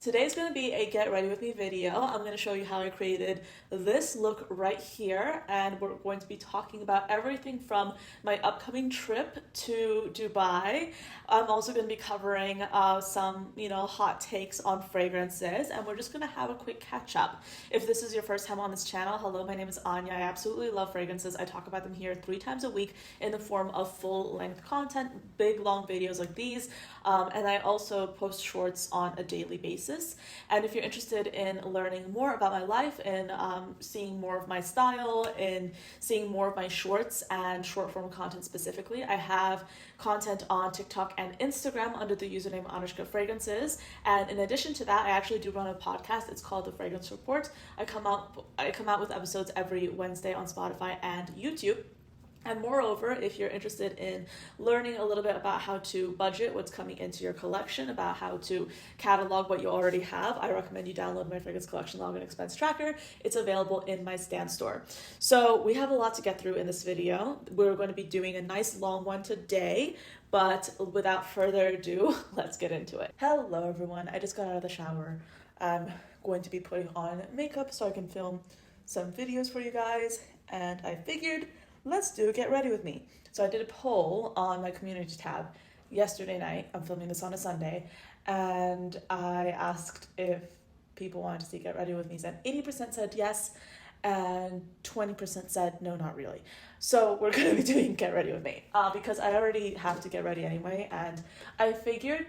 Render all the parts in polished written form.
Today's going to be a get ready with me video. I'm going to show you how I created this look right here, and we're going to be talking about everything from my upcoming trip to Dubai. I'm also going to be covering some, hot takes on fragrances, and we're just going to have a quick catch up. If this is your first time on this channel, hello, my name is Anya. I absolutely love fragrances. I talk about them here 3 times a week in the form of full length content, big long videos like these, and I also post shorts on a daily basis. And if you're interested in learning more about my life and seeing more of my style and seeing more of my shorts and short form content specifically, I have content on TikTok and Instagram under the username ANECHKAFRAGRANCES. And in addition to that, I actually do run a podcast. It's called The Fragrance Report. I come out with episodes every Wednesday on Spotify and YouTube. And moreover, if you're interested in learning a little bit about how to budget what's coming into your collection, about how to catalog what you already have, I recommend you download my fragrance collection log and expense tracker. It's available in my Stan store. So we have a lot to get through in this video. We're going to be doing a nice long one today, but without further ado, let's get into it. Hello everyone, I just got out of the shower. I'm going to be putting on makeup so I can film some videos for you guys, and I figured let's do get ready with me. So I did a poll on my community tab yesterday night. I'm filming this on a Sunday, and I asked if people wanted to see get ready with me, and 80% said yes and 20% said no, not really. So we're going to be doing get ready with me because I already have to get ready anyway, and I figured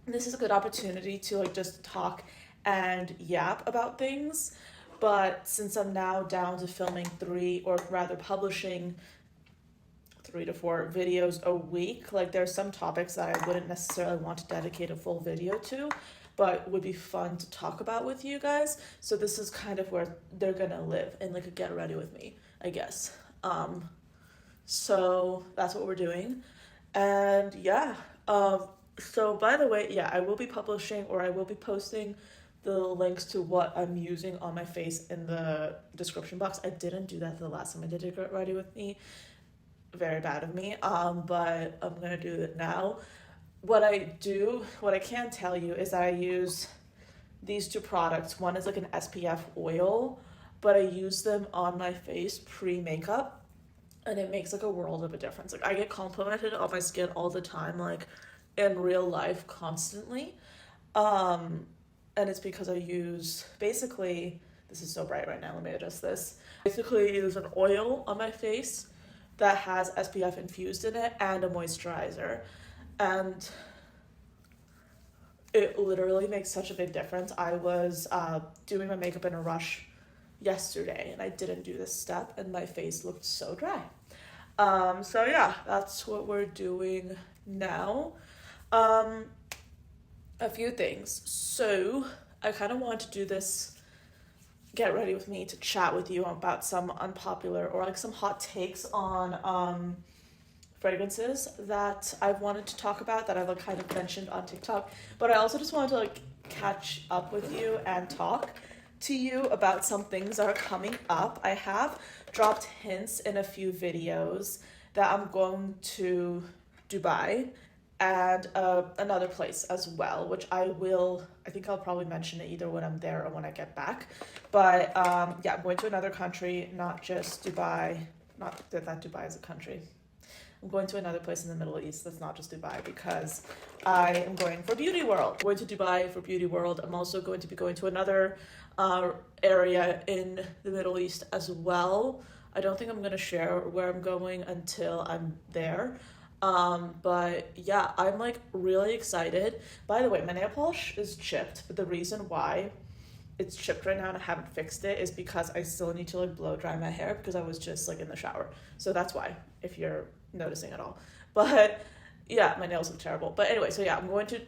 this is a good opportunity to just talk and yap about things. But since I'm now down to filming publishing 3 to 4 videos a week, there's some topics that I wouldn't necessarily want to dedicate a full video to, but would be fun to talk about with you guys. So this is kind of where they're gonna live, in a get ready with me, I guess. So that's what we're doing. And yeah, so by the way, I will be posting the links to what I'm using on my face in the description box. I didn't do that the last time I did get ready with me. Very bad of me. But I'm gonna do it now. What I can tell you is that I use these 2 products. One is an SPF oil, but I use them on my face pre-makeup, and it makes a world of a difference. I get complimented on my skin all the time, in real life, constantly. And it's because I use, basically, this is so bright right now, let me adjust this. Basically, I use an oil on my face that has SPF infused in it and a moisturizer. And it literally makes such a big difference. I was doing my makeup in a rush yesterday, and I didn't do this step, and my face looked so dry. So yeah, that's what we're doing now. A few things. So I kind of want to do this get ready with me to chat with you about some unpopular or some hot takes on fragrances that I've wanted to talk about, that I've kind of mentioned on TikTok. But I also just wanted to catch up with you and talk to you about some things that are coming up. I have dropped hints in a few videos that I'm going to Dubai and another place as well, which I think I'll probably mention it either when I'm there or when I get back. But I'm going to another country, not just Dubai, not that Dubai is a country. I'm going to another place in the Middle East that's not just Dubai, because I am going for Beauty World. I'm going to Dubai for Beauty World. I'm also going to be going to another area in the Middle East as well. I don't think I'm going to share where I'm going until I'm there. But yeah, I'm really excited. By the way, my nail polish is chipped, but the reason why it's chipped right now and I haven't fixed it is because I still need to blow dry my hair, because I was just in the shower. So that's why, if you're noticing at all. But yeah, my nails look terrible. But anyway, so yeah, I'm going to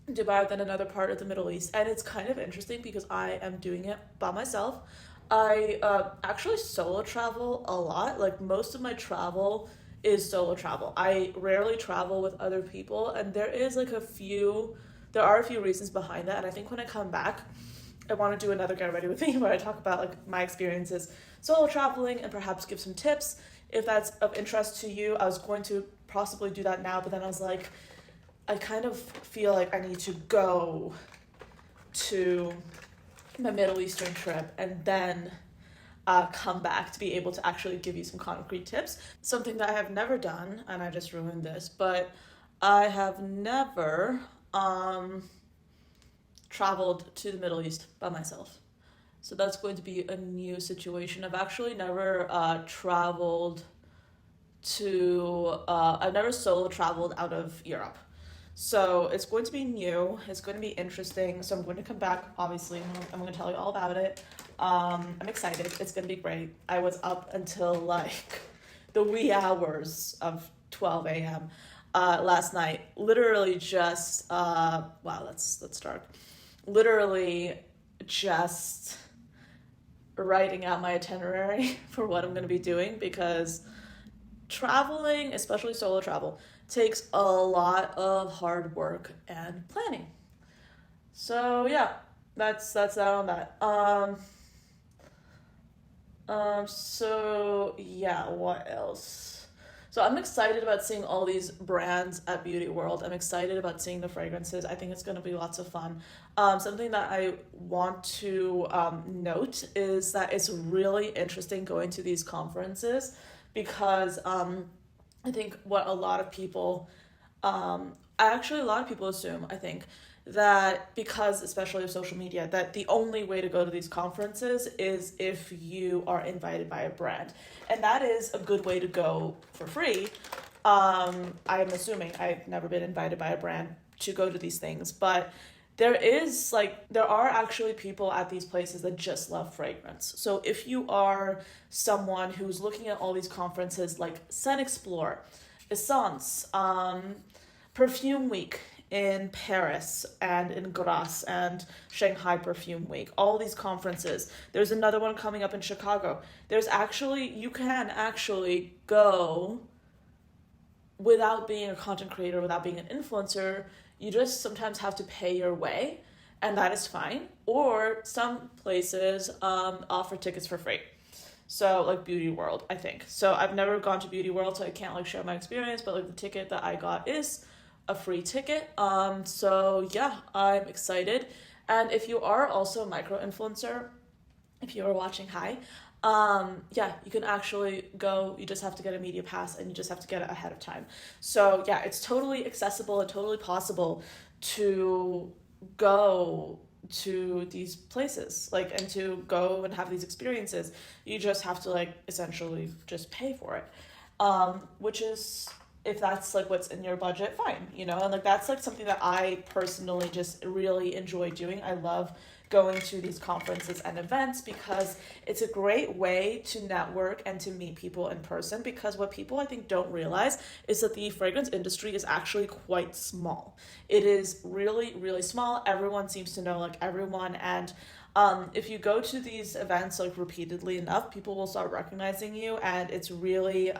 Dubai, then another part of the Middle East, and it's kind of interesting because I am doing it by myself. I actually solo travel a lot. Most of my travel is solo travel. I rarely travel with other people, and there are a few reasons behind that. And I think when I come back, I want to do another get ready with me where I talk about my experiences solo traveling and perhaps give some tips if that's of interest to you. I was going to possibly do that now, but then I was I kind of feel I need to go to my Middle Eastern trip and then come back to be able to actually give you some concrete tips. Something that I have never done, and I just ruined this, but I have never traveled to the Middle East by myself. So that's going to be a new situation. I've actually never traveled to, I've never solo traveled out of Europe. So it's going to be new. It's going to be interesting. So I'm going to come back, obviously. I'm going to tell you all about it. I'm excited. It's going to be great. I was up until like the wee hours of 12 a.m. Last night. Literally just, wow, that's dark. Literally just writing out my itinerary for what I'm going to be doing, because traveling, especially solo travel, takes a lot of hard work and planning. So yeah, that's that on that. So yeah, what else? So I'm excited about seeing all these brands at Beauty World. I'm excited about seeing the fragrances. I think it's going to be lots of fun. Something that I want to note is that it's really interesting going to these conferences, because I think what a lot of people, a lot of people assume, I think, that because, especially of social media, that the only way to go to these conferences is if you are invited by a brand. And that is a good way to go for free. I'm assuming. I've never been invited by a brand to go to these things, but there are actually people at these places that just love fragrance. So if you are someone who's looking at all these conferences like Scent Explore, Essence, Perfume Week in Paris and in Grasse, and Shanghai Perfume Week, all these conferences. There's another one coming up in Chicago. You can actually go without being a content creator, without being an influencer. You just sometimes have to pay your way, and that is fine. Or some places offer tickets for free. So like Beauty World, I think. So I've never gone to Beauty World, so I can't like share my experience, but like the ticket that I got is a free ticket. So yeah, I'm excited. And if you are also a micro influencer, if you are watching, hi, yeah, you can actually go. You just have to get a media pass, and you just have to get it ahead of time. So yeah, it's totally accessible and totally possible to go to these places, like, and to go and have these experiences. You just have to like essentially just pay for it, which is, if that's like what's in your budget, fine, and like that's like something that I personally just really enjoy doing. I love going to these conferences and events because it's a great way to network and to meet people in person, because what people I think don't realize is that the fragrance industry is actually quite small. It is really, really small. Everyone seems to know like everyone, and if you go to these events like repeatedly enough, people will start recognizing you, and it's really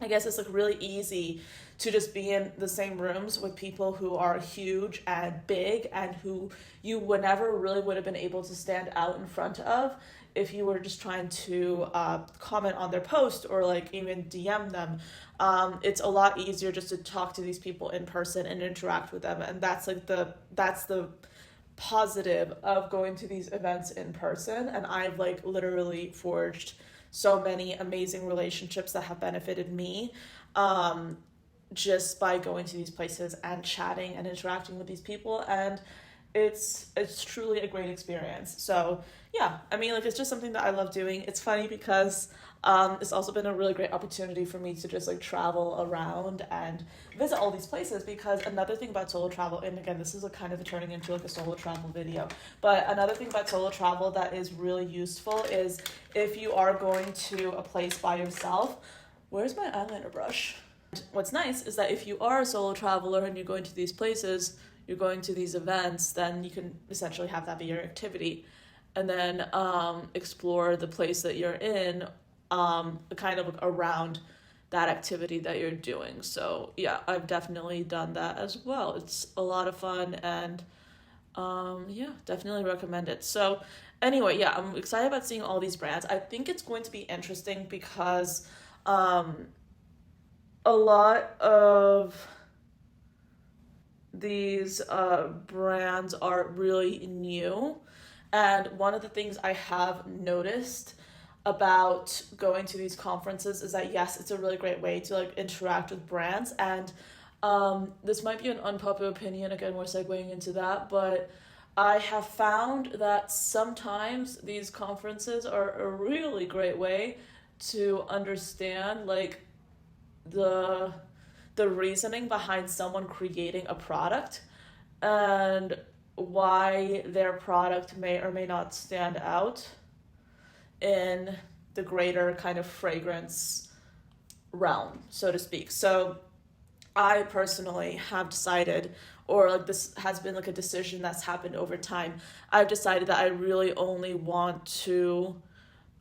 I guess it's like really easy to just be in the same rooms with people who are huge and big, and who you would never really would have been able to stand out in front of if you were just trying to comment on their post or like even DM them. It's a lot easier just to talk to these people in person and interact with them, and that's the positive of going to these events in person. And I've like literally forged so many amazing relationships that have benefited me just by going to these places and chatting and interacting with these people, and it's truly a great experience. So yeah, I mean, like, it's just something that I love doing. It's funny because it's also been a really great opportunity for me to just like travel around and visit all these places, because another thing about solo travel, and again, this is kind of turning into like a solo travel video, but another thing about solo travel that is really useful is if you are going to a place by yourself. Where's my eyeliner brush? What's nice is that if you are a solo traveler and you're going to these places, you're going to these events, then you can essentially have that be your activity, and then explore the place that you're in kind of around that activity that you're doing. So yeah, I've definitely done that as well. It's a lot of fun, and yeah, definitely recommend it. So anyway, yeah, I'm excited about seeing all these brands. I think it's going to be interesting because a lot of these brands are really new. And one of the things I have noticed about going to these conferences is that yes, it's a really great way to like interact with brands. And this might be an unpopular opinion, again, we're segueing into that, but I have found that sometimes these conferences are a really great way to understand like the reasoning behind someone creating a product and why their product may or may not stand out in the greater kind of fragrance realm, so to speak. So I personally have decided, or like this has been like a decision that's happened over time. I've decided that I really only want to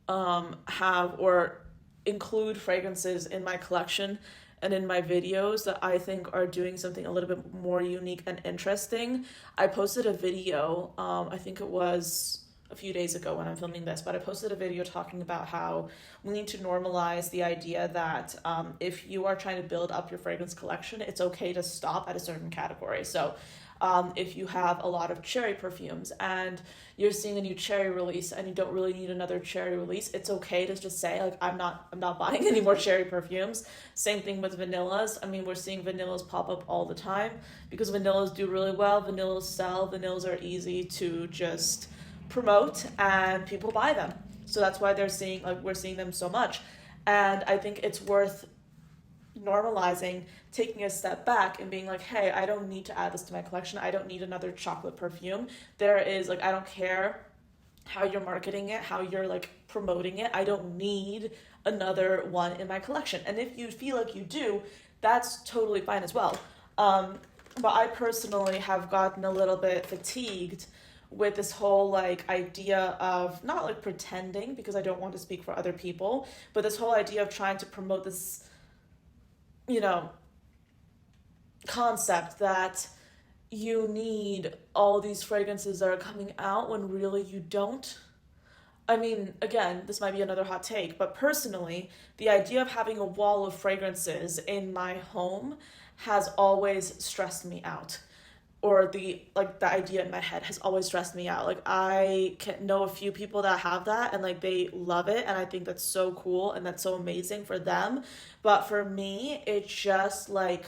have or include fragrances in my collection and in my videos that I think are doing something a little bit more unique and interesting. I posted a video, I think it was a few days ago when I'm filming this, but I posted a video talking about how we need to normalize the idea that if you are trying to build up your fragrance collection, it's okay to stop at a certain category. So if you have a lot of cherry perfumes and you're seeing a new cherry release and you don't really need another cherry release, it's okay to just say like I'm not buying any more cherry perfumes. Same thing with vanillas. I mean, we're seeing vanillas pop up all the time because vanillas do really well. Vanillas sell. Vanillas are easy to just promote and people buy them. So that's why we're seeing them so much. And I think it's worth normalizing, taking a step back and being like, hey, I don't need to add this to my collection. I don't need another chocolate perfume. There is like, I don't care how you're marketing it, how you're like promoting it. I don't need another one in my collection. And if you feel like you do, that's totally fine as well. But I personally have gotten a little bit fatigued with this whole like idea of not like pretending, because I don't want to speak for other people, but this whole idea of trying to promote this, concept that you need all these fragrances that are coming out when really you don't. I mean, again, this might be another hot take, but personally, the idea of having a wall of fragrances in my home has always stressed me out. Or the idea in my head has always stressed me out. Like I can know a few people that have that and like they love it, and I think that's so cool and that's so amazing for them. But for me, it's just like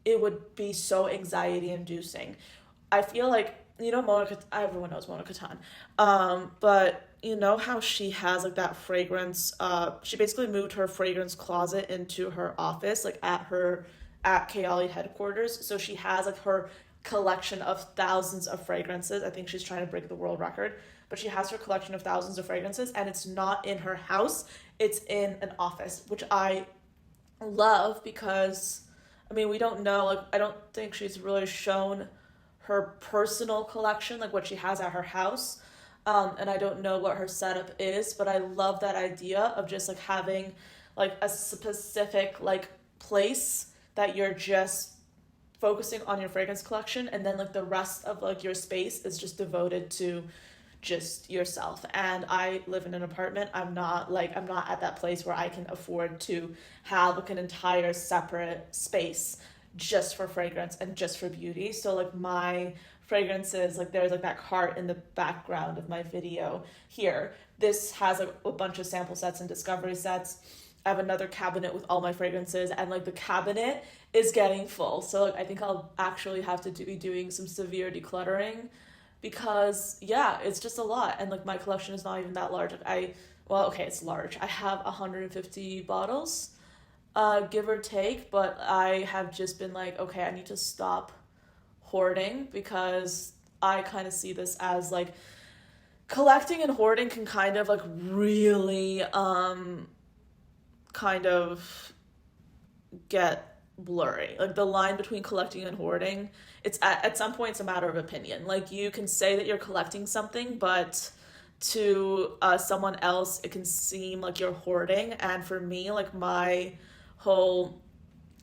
it would be so anxiety inducing. I feel like Monica. Everyone knows Monica Tan, but you know how she has like that fragrance. She basically moved her fragrance closet into her office, like at Kayali headquarters. So she has like her collection of thousands of fragrances. I think she's trying to break the world record, but she has her collection of thousands of fragrances and it's not in her house, it's in an office, which I love because I mean, we don't know, like I don't think she's really shown her personal collection, like what she has at her house. And I don't know what her setup is, but I love that idea of just like having like a specific like place that you're just focusing on your fragrance collection, and then like the rest of like your space is just devoted to just yourself. And I live in an apartment. I'm not at that place where I can afford to have like an entire separate space just for fragrance and just for beauty. So like my fragrances, like there's like that cart in the background of my video here. This has like a bunch of sample sets and discovery sets. I have another cabinet with all my fragrances, and like the cabinet is getting full. So like I think I'll actually have to be doing some severe decluttering because yeah, it's just a lot. And like my collection is not even that large. Like it's large. I have 150 bottles, give or take, but I have just been like, okay, I need to stop hoarding because I kind of see this as like collecting and hoarding can kind of like really kind of get blurry. Like the line between collecting and hoarding, it's at some point it's a matter of opinion. Like you can say that you're collecting something, but to someone else it can seem like you're hoarding. And for me, like my whole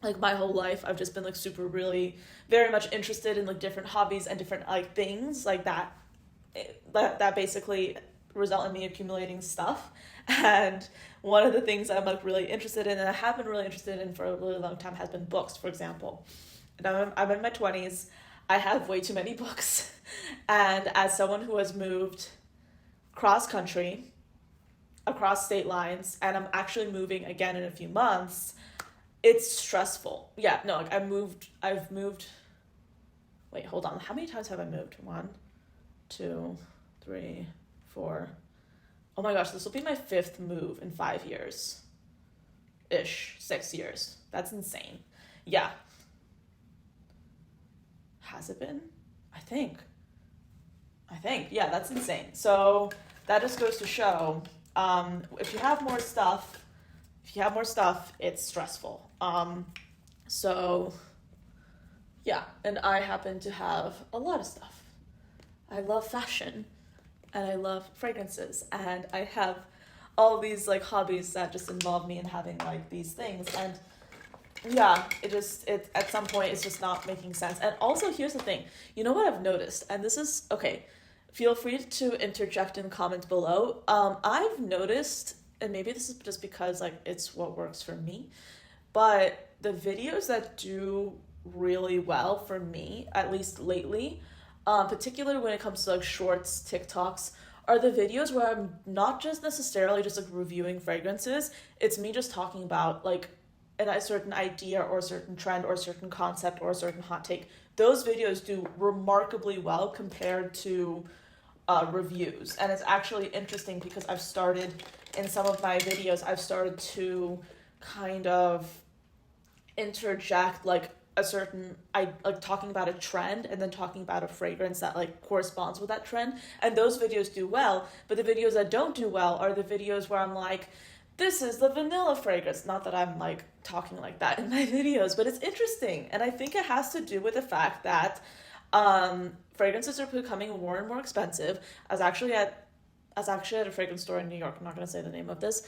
life I've just been like super really very much interested in like different hobbies and different like things like that basically result in me accumulating stuff. And one of the things I'm like really interested in and I have been really interested in for a really long time has been books, for example. and I'm in my 20s. I have way too many books. And as someone who has moved cross country, across state lines, and I'm actually moving again in a few months, it's stressful. Yeah, no, like I've moved, wait, hold on. How many times have I moved? 1, 2, 3, 4. Oh my gosh, this will be my 5th move in 5 years. 6 years. That's insane. Yeah. Has it been? I think. Yeah, that's insane. So that just goes to show, if you have more stuff, it's stressful. So yeah, and I happen to have a lot of stuff. I love fashion, and I love fragrances, and I have all these like hobbies that just involve me in having like these things, and yeah, it at some point it's just not making sense. And also, here's the thing, you know what I've noticed, and this is okay, feel free to interject in the comments below. I've noticed, and maybe this is just because like it's what works for me, but the videos that do really well for me, at least lately, particularly when it comes to like shorts, TikToks, are the videos where I'm not just necessarily just like reviewing fragrances. It's me just talking about like a certain idea or a certain trend or a certain concept or a certain hot take. Those videos do remarkably well compared to reviews. And it's actually interesting because I've started, in some of my videos, I've started to kind of interject like a certain, like talking about a trend and then talking about a fragrance that like corresponds with that trend. And those videos do well, but the videos that don't do well are the videos where I'm like, this is the vanilla fragrance. Not that I'm like talking like that in my videos, but it's interesting. And I think it has to do with the fact that fragrances are becoming more and more expensive. I was actually at a fragrance store in New York. I'm not going to say the name of this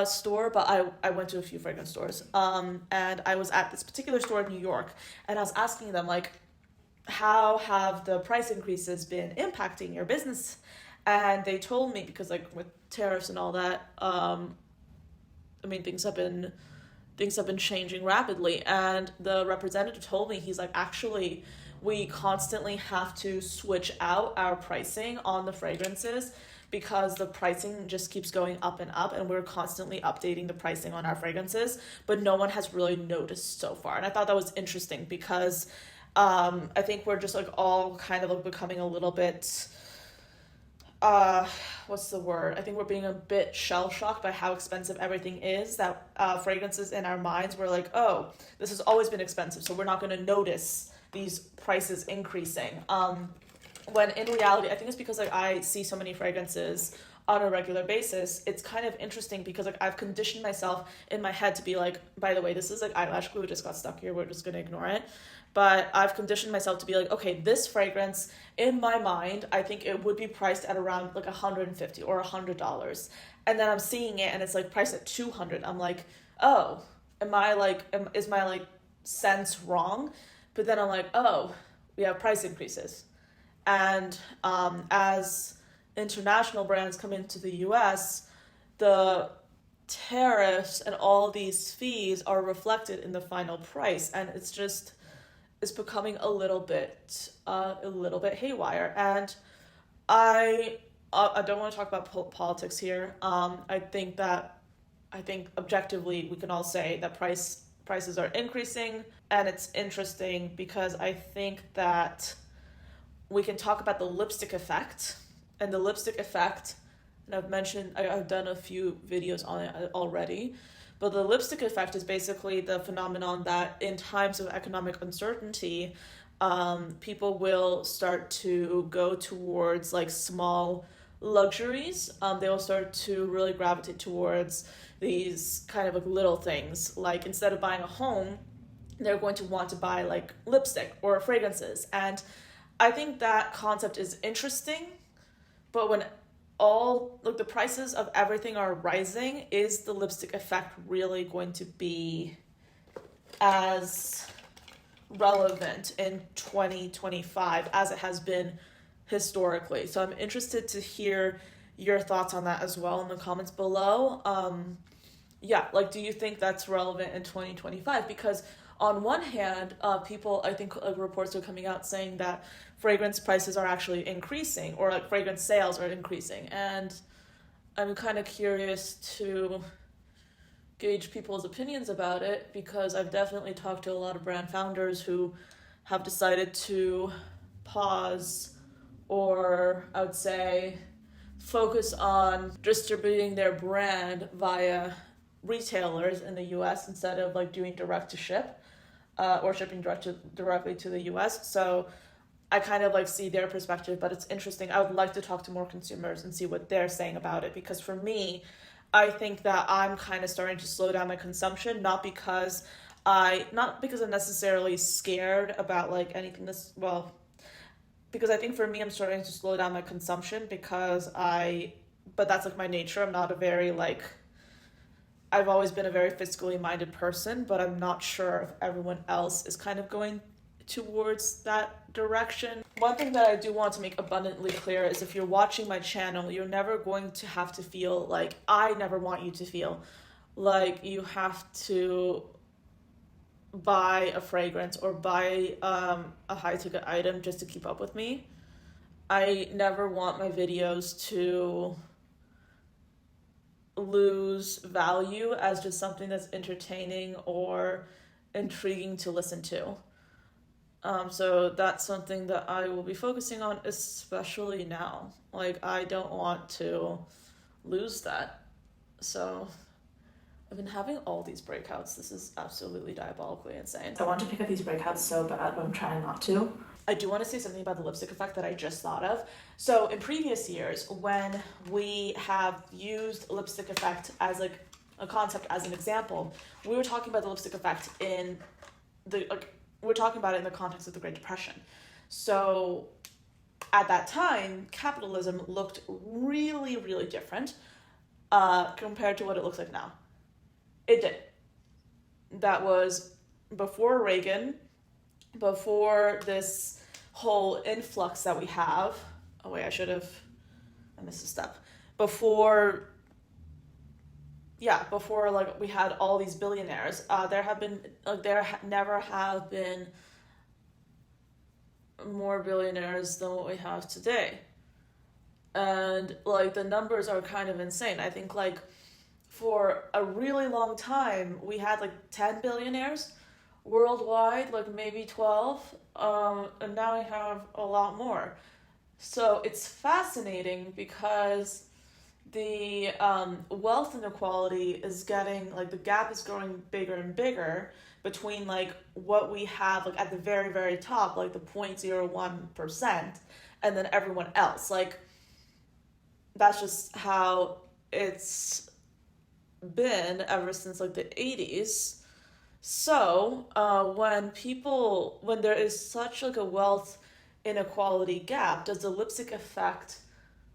store, but I went to a few fragrance stores. And I was at this particular store in New York, and I was asking them like, how have the price increases been impacting your business? And they told me, because like with tariffs and all that, I mean, things have been changing rapidly. And the representative told me, he's like, actually, we constantly have to switch out our pricing on the fragrances because the pricing just keeps going up and up, and we're constantly updating the pricing on our fragrances, but no one has really noticed so far. And I thought that was interesting because I think we're just like all kind of like becoming a little bit, what's the word? I think we're being a bit shell-shocked by how expensive everything is, that fragrances in our minds, we're like, oh, this has always been expensive, so we're not going to notice these prices increasing. When in reality, I think it's because like I see so many fragrances on a regular basis. It's kind of interesting because like I've conditioned myself in my head to be like, by the way, this is like eyelash glue, it just got stuck here, we're just going to ignore it. But I've conditioned myself to be like, okay, this fragrance, in my mind, I think it would be priced at around like $150 or $100. And then I'm seeing it and it's like priced at $200. I'm like, oh, is my like sense wrong? But then I'm like, oh, we have price increases. And as international brands come into the U.S., the tariffs and all these fees are reflected in the final price, and it's becoming a little bit haywire. And I don't want to talk about politics here. I think objectively we can all say that prices are increasing, and it's interesting because I think that we can talk about the lipstick effect. And the lipstick effect, and I've done a few videos on it already, but the lipstick effect is basically the phenomenon that in times of economic uncertainty, people will start to go towards like small luxuries. They will start to really gravitate towards these kind of like little things. Like instead of buying a home, they're going to want to buy like lipstick or fragrances. And I think that concept is interesting, but when all like the prices of everything are rising, is the lipstick effect really going to be as relevant in 2025 as it has been historically? So I'm interested to hear your thoughts on that as well in the comments below. Yeah, like, do you think that's relevant in 2025? Because on one hand, people, I think reports are coming out saying that fragrance prices are actually increasing, or like fragrance sales are increasing. And I'm kind of curious to gauge people's opinions about it, because I've definitely talked to a lot of brand founders who have decided to pause, or I would say focus on distributing their brand via retailers in the US instead of like doing direct to ship, or shipping directly to the US. So I kind of like see their perspective, but it's interesting. I would like to talk to more consumers and see what they're saying about it, because for me, I think that I'm kind of starting to slow down my consumption, not because I'm necessarily scared about like anything because I think for me, I'm starting to slow down my consumption but that's like my nature. I'm not I've always been a very fiscally minded person, but I'm not sure if everyone else is kind of going towards that direction. One thing that I do want to make abundantly clear is, if you're watching my channel, you're never going to have to feel like, I never want you to feel like you have to buy a fragrance or buy a high ticket item just to keep up with me. I never want my videos to lose value as just something that's entertaining or intriguing to listen to. So that's something that I will be focusing on, especially now. Like, I don't want to lose that. So I've been having all these breakouts. This is absolutely diabolically insane. I want to pick up these breakouts so bad, but I'm trying not to. I do want to say something about the lipstick effect that I just thought of. So in previous years, when we have used lipstick effect as like a concept as an example, we were talking about the lipstick effect we're talking about it in the context of the Great Depression. So at that time, capitalism looked really, really different compared to what it looks like now. It did. That was before Reagan, before this whole influx that we have. Oh wait, I missed a step. Before like we had all these billionaires, never have been more billionaires than what we have today. And like the numbers are kind of insane. I think like for a really long time we had like 10 billionaires worldwide, like maybe 12, and now we have a lot more. So it's fascinating because the wealth inequality is getting, like, the gap is growing bigger and bigger between like what we have like at the very, very top, like the 0.01%, and then everyone else. Like, that's just how it's been ever since like the 80s. So when there is such like a wealth inequality gap, does the lipstick effect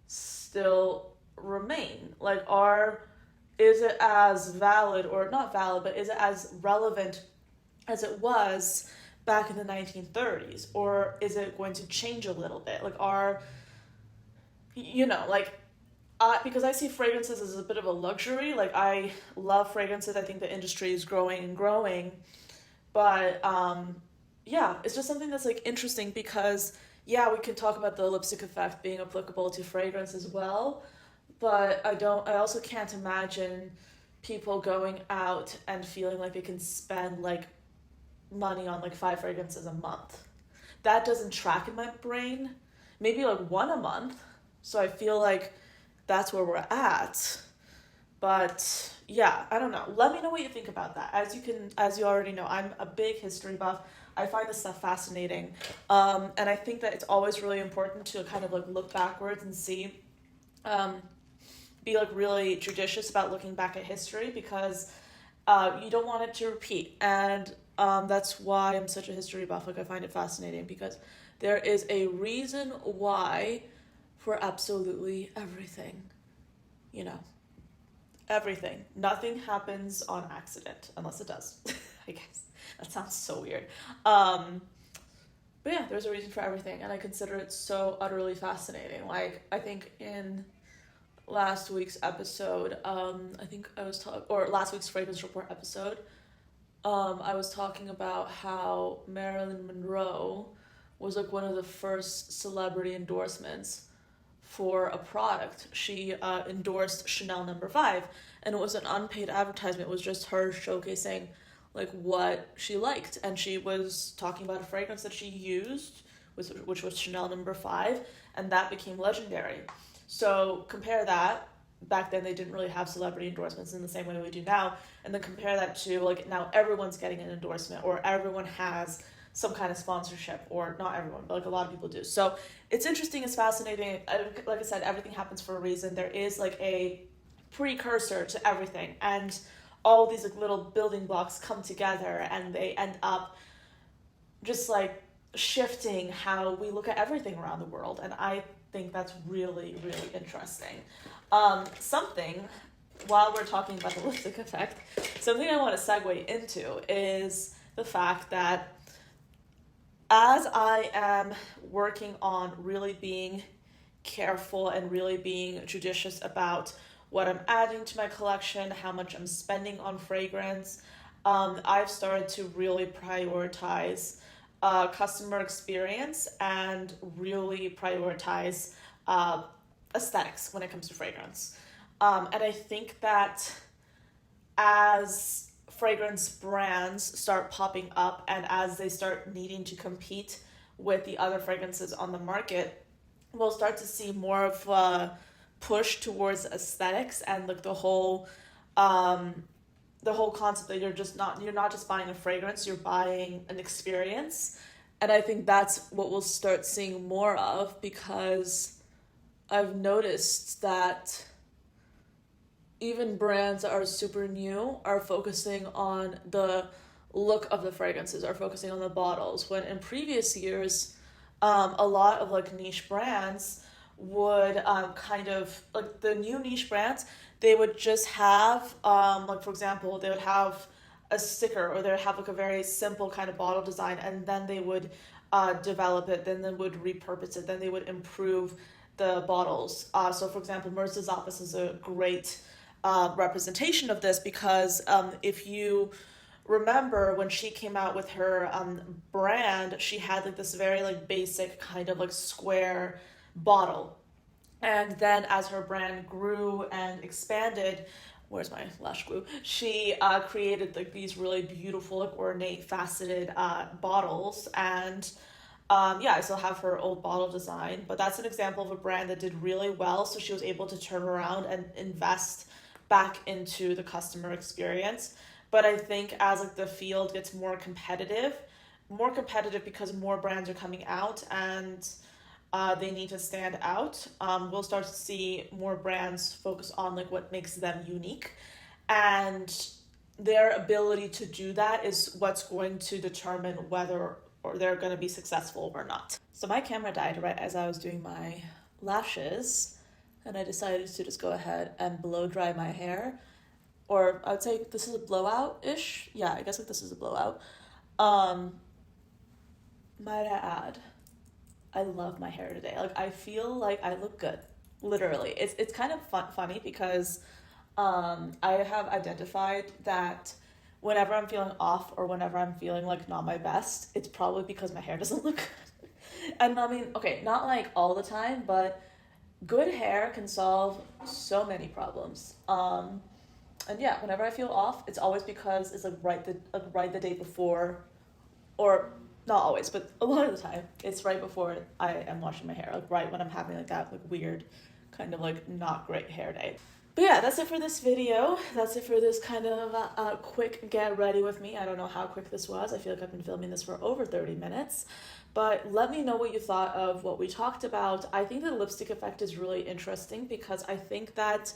still remain? Like, is it as valid, or not valid, but is it as relevant as it was back in the 1930s, or is it going to change a little bit? Like, because I see fragrances as a bit of a luxury. Like, I love fragrances. I think the industry is growing and growing. But it's just something that's like interesting, because we can talk about the lipstick effect being applicable to fragrance as well. But I also can't imagine people going out and feeling like they can spend like money on like 5 fragrances a month. That doesn't track in my brain. Maybe like 1 a month. So I feel like that's where we're at. But I don't know. Let me know what you think about that. As you already know, I'm a big history buff. I find this stuff fascinating. And I think that it's always really important to kind of like look backwards and see, be like really judicious about looking back at history, because you don't want it to repeat. And that's why I'm such a history buff. Like, I find it fascinating, because there is a reason why for absolutely everything, everything. Nothing happens on accident, unless it does. I guess that sounds so weird. But there's a reason for everything, and I consider it so utterly fascinating. Like, I think in last week's episode, last week's fragrance report episode, I was talking about how Marilyn Monroe was like one of the first celebrity endorsements for a product. She endorsed Chanel number 5, and it was an unpaid advertisement. It was just her showcasing like what she liked, and she was talking about a fragrance that she used, which was Chanel number 5, and that became legendary. So compare that. Back then, they didn't really have celebrity endorsements in the same way we do now, and then compare that to like now everyone's getting an endorsement, or everyone has some kind of sponsorship, or not everyone, but like a lot of people do. So it's interesting, it's fascinating. Like I said, everything happens for a reason. There is like a precursor to everything, and all these like little building blocks come together, and they end up just like shifting how we look at everything around the world. And I think that's really, really interesting. Something, while we're talking about the lipstick effect, something I want to segue into is the fact that as I am working on really being careful and really being judicious about what I'm adding to my collection, how much I'm spending on fragrance, I've started to really prioritize customer experience and really prioritize aesthetics when it comes to fragrance. And I think that as fragrance brands start popping up and as they start needing to compete with the other fragrances on the market, we'll start to see more of a push towards aesthetics and like the whole concept that you're not just buying a fragrance, you're buying an experience. And I think that's what we'll start seeing more of, because I've noticed that even brands that are super new are focusing on the look of the fragrances, are focusing on the bottles, when in previous years a lot of like niche brands would kind of like the new niche brands, they would just have like for example, they would have a sticker, or they would have like a very simple kind of bottle design, and then they would develop it, then they would repurpose it, then they would improve the bottles. So for example, Merce's Office is a great representation of this, because if you remember when she came out with her brand, she had like this very like basic kind of like square bottle, and then as her brand grew and expanded, where's my lash glue, she created like these really beautiful like ornate faceted bottles. And I still have her old bottle design, but that's an example of a brand that did really well, so she was able to turn around and invest back into the customer experience. But I think as like the field gets more competitive because more brands are coming out, and they need to stand out, we'll start to see more brands focus on like what makes them unique, and their ability to do that is what's going to determine whether or they're going to be successful or not. So my camera died right as I was doing my lashes, and I decided to just go ahead and blow dry my hair. Or I would say this is a blowout-ish. Yeah, I guess like this is a blowout. Might I add, I love my hair today. Like I feel like I look good. Literally. It's kind of funny because I have identified that whenever I'm feeling off or whenever I'm feeling like not my best, it's probably because my hair doesn't look good. And I mean, okay, not like all the time, but good hair can solve so many problems. And yeah, whenever I feel off, it's always because it's like right the day before, or not always, but a lot of the time, it's right before I am washing my hair, like right when I'm having like that like weird kind of like not great hair day. But yeah, that's it for this video. That's it for this kind of quick get ready with me. I don't know how quick this was. I feel like I've been filming this for over 30 minutes. But let me know what you thought of what we talked about. I think the lipstick effect is really interesting because I think that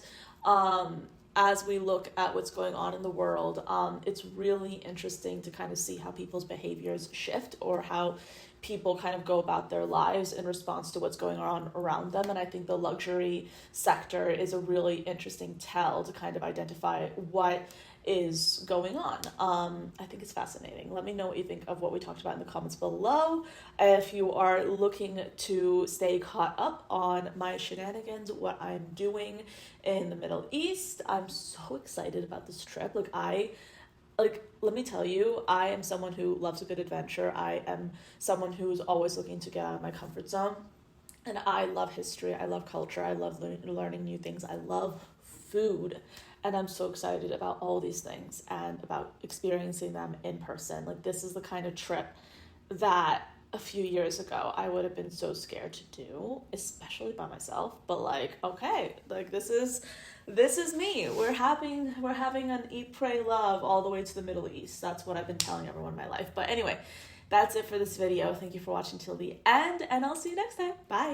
as we look at what's going on in the world, it's really interesting to kind of see how people's behaviors shift, or how people kind of go about their lives in response to what's going on around them. And I think the luxury sector is a really interesting tell to kind of identify what is going on. I think it's fascinating. Let me know what you think of what we talked about in the comments below. If you are looking to stay caught up on my shenanigans, what I'm doing in the Middle East, I'm so excited about this trip. Like like, let me tell you, I am someone who loves a good adventure. I am someone who's always looking to get out of my comfort zone. And I love history. I love culture. I love learning new things. I love food. And I'm so excited about all these things and about experiencing them in person. Like, this is the kind of trip that a few years ago I would have been so scared to do, especially by myself. But like, okay, like this is me. We're having an eat, pray, love all the way to the Middle East. That's what I've been telling everyone in my life. But anyway, that's it for this video. Thank you for watching till the end, and I'll see you next time. Bye.